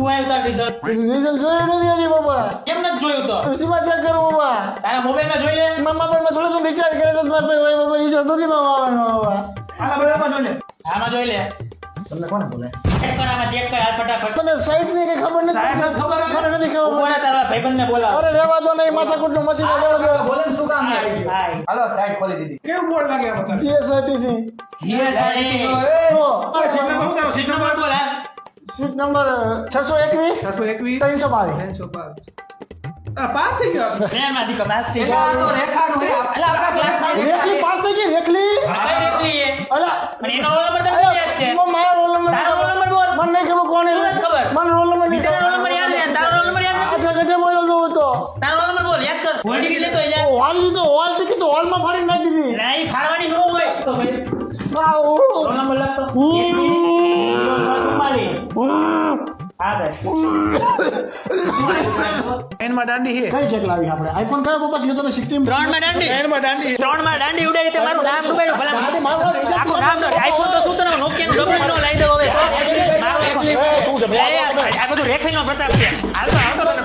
શું આવ્યું તાર રિઝલ્ટ રિઝલ્ટ જોયું નથી હજી બાબા કેમ નથી જોયું તો સીમા ચેક કરો બાબા તારા મોબાઈલમાં જોઈ લે મામા પર થોડો તો રિચાર્જ કરે તો મારા ભાઈ હોય બાબા રિચાર્જ નથી મામા આવવાનો બાબા આલા બરાબર જોઈ લે આમાં જોઈ લે તમને કોને બોલે ચેક કર આમાં ચેક કર હાલ ફટાફટ મને સાઈડ ની કઈ ખબર નથી સાહેબ ખબર મને નથી ખબર ઉભો રહે તારા ભાઈબંધને બોલાવ અરે રહેવા દો નહીં માથાકૂટ નું મશીન દેવા દો બોલે ને શું કામ લાગી ગયું હાય હાલો સાઈડ ખોલી દીધી કેવું બોર્ડ લાગે આ બધા જીએસઆરટીસી જીએસઆરટીસી જો સીટ નંબર શું તારો સીટ નંબર બોલ હાલ સીટ નંબર 621 621 322 305 આ પાસ થઈ ગયો ટ્રેનમાં દીકો પાસ થઈ એટલે આ તો ગયો રેખાનું હે અલા આપણા ક્લાસમાં રેખલી પાસ થઈ ગઈ રેખલી કઈ રેખલી એ અલા પણ એનો રોલ નંબર તમને યાદ છે મારો રોલ નંબર તારો રોલ નંબર બોલ મને નહીં ખબર કોણ શું નથી ખબર મને રોલ નંબર નહીં બીજાનો રોલ નંબર યાદ છે તારો રોલ નંબર યાદ નથી આટલા ગઢે બોલ્યો તો તો તારો રોલ નંબર બોલ યાદ કર હોલ ટિકિટ લેતો જા હોલ લીધો હોલ ટિકિટ તો હોલ માં ફાડી નાખી દીધી નહીં ફાડવાની શું હોય તો ભાઈ આવો રોલ નંબર લખતો 1 હા સાહેબ એનમાં દાંડી હે કઈ ચેક લાવી આપણે આઈફોન કયો પપ્પા કીધું તમે 16 ત્રણ માં દાંડી એનમાં દાંડી ત્રણમાં દાંડી ઉડાડી તે મારું નામ ડૂબાડ્યું ભલા દાંડી મારવા દે. આખું નામ નો આઈફોન તો શું તને નોકિયા નો ડબલ નો લઈ દો હવે મારો આ બધું રેખલી નો પ્રતાપ છે હાલ તો